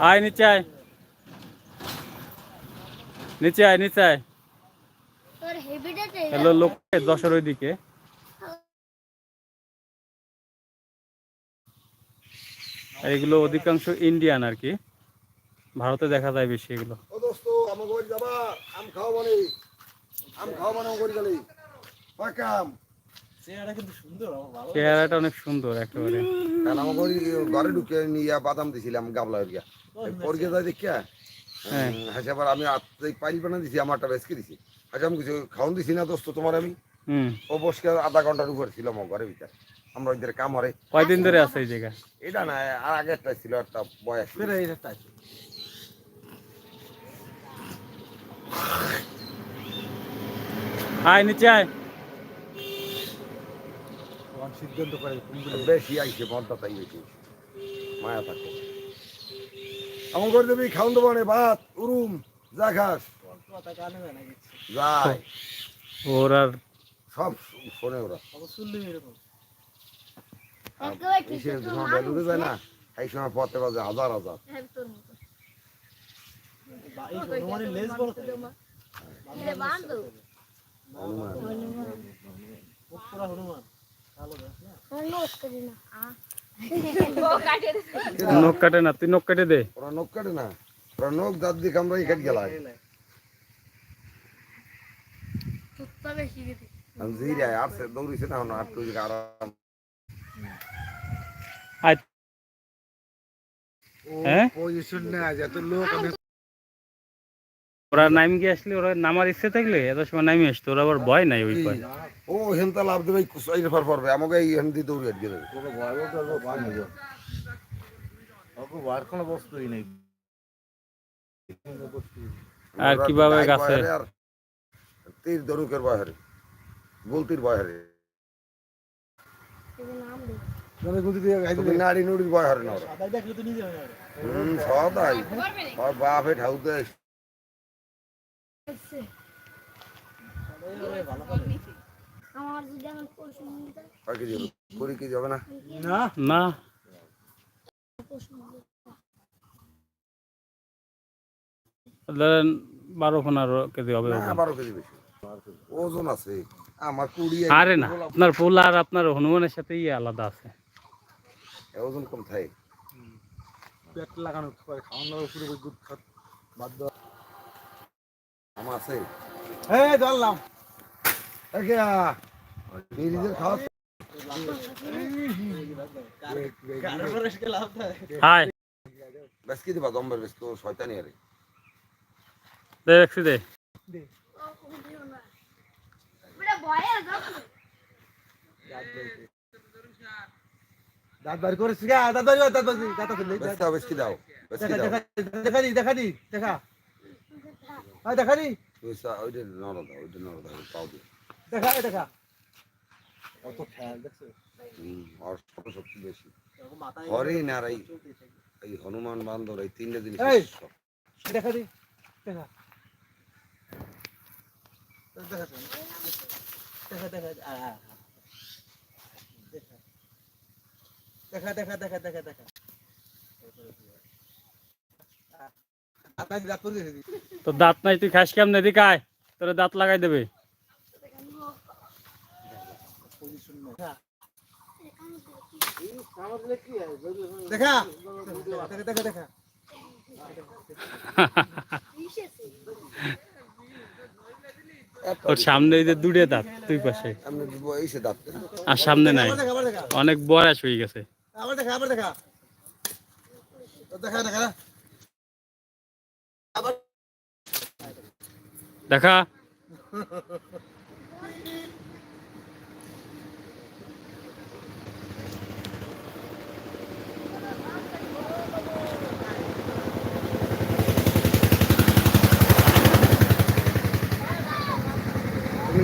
আয় নিচে আয়, নিচে আয়, নিচে আয়। হ্যালো লোক 10-এর ওইদিকে। এগুলো অধিকাংশ ইন্ডিয়ান আর কি, ভারতে দেখা যায় বেশি এগুলো। চেহারাটা অনেক সুন্দর একেবারে। ঘরে ঢুকে নিয়ে বাদাম দিছিলাম গাবলা পরকে যাই দেখিয়া হাসি আবার আমি পাইল বানা দিছি আমারটা বেসকে দিছি আচ্ছা আমি কিছু খাওয়ান দিছি না দোস্ত তোমার আমি ও বসকে আধা ঘন্টার উপর ছিল আমার ঘরের ভিতরে আমরা ওইদের কাম হরে। কয়দিন ধরে আছে এই জায়গা? এটা না আর আগে একটা ছিল একটা বয়স আয় নিচে আয়। সিদ্ধান্ত করে বেশি আইসে মনটা তাই বেশি মায়া থাকে এমন করে দেবি খাওয়ান দেবো না ভাত উরুম যা খাস যাই ওরা সব শোনে ওরা বেলুড়ে যায় না এই সময় পথে বাজে হাজার হাজার নখ কাটে না, তুই নখ কাটে দে। ওরা নখ কাটে না, ওরা নখ দাঁত দিয়ে কামড়াই কেটে গেল আসছে দৌড়িছে না আর তুই আরাম ওরা নাম গিয়ে আসলে ওরা নামার ইচ্ছে থাকলে এত সময় নামি আসতো, ওরা আবার ভয় নাই ওই পায়। ও হেনতা লাভ দেবে কুসাইলে ফার পারবে আমাকে এই হেনদি দৌড়ে আটকে দেবে কোনো বস্তুই নেই। আর কিভাবে গাছে তীর ধনুকের বহারে বলতির বহারে নাড়ি নুড়ির বহারে না সদাই বাপে ঠাউতে কুড়ি কেজি হবে না না 12-15 কেজি হবে। 12 কেজি বেশি ওজন আছে আমার 20। আরে না, আপনার পোলা আর আপনার হনুমানের সাথে আলাদা আছে, ওজন কম থাকে পেট লাগানো খাওয়ানোর উপরে বাধ্য আমার আছে এই ধরলাম খাওয়া হাই বেশ কি দিবা দম্বের বেশ তো শয়তানি আরে দেখছি দে দাঁত বার করেছি গা দাঁত বার দাঁত বার দাঁত ফেলে বেশ কি দাও দেখা দি দেখা দি দেখা আই দেখা দি পয়সা ওইটা নরদা পাও দি দেখা দেখা কত খেয়াল দেখছো আর শক্তি বেশি হরিণ আর এই হনুমান বান্দর এই তিনটা জিনিস দেখা দি দেখা দেখা দেখা দেখা দেখা দেখা দেখা দেখা তো দাঁত নাই, তুই খাস কেমনে? এদিকে আয়, তোর দাঁত লাগাই দেবে। দেখা দেখা দেখা ওর সামনে এই যে দুটো দাঁত দুই পাশে, আর সামনে নাই, অনেক বয়স হয়ে গেছে। আবার দেখা আবার দেখা দেখা দেখা দেখা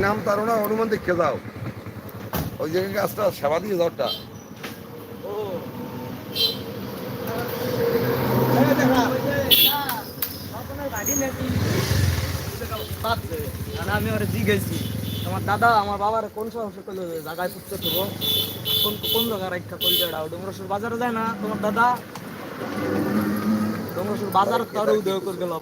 নাম তারও না হনুমান দেখে যাও ওই জায়গায় গাছটা সেবা দিয়ে যাওটা আমি ওরা জিজ্ঞেসি তোমার দাদা আমার বাবার কোন সমস্যা করলো জায়গায় পুষতে দেবো কোন কোন জায়গায় রক্ষা করলে ডুমরেশ্বর বাজারে যায় না তোমার দাদা বাজার তো আরো উদয় করে গেল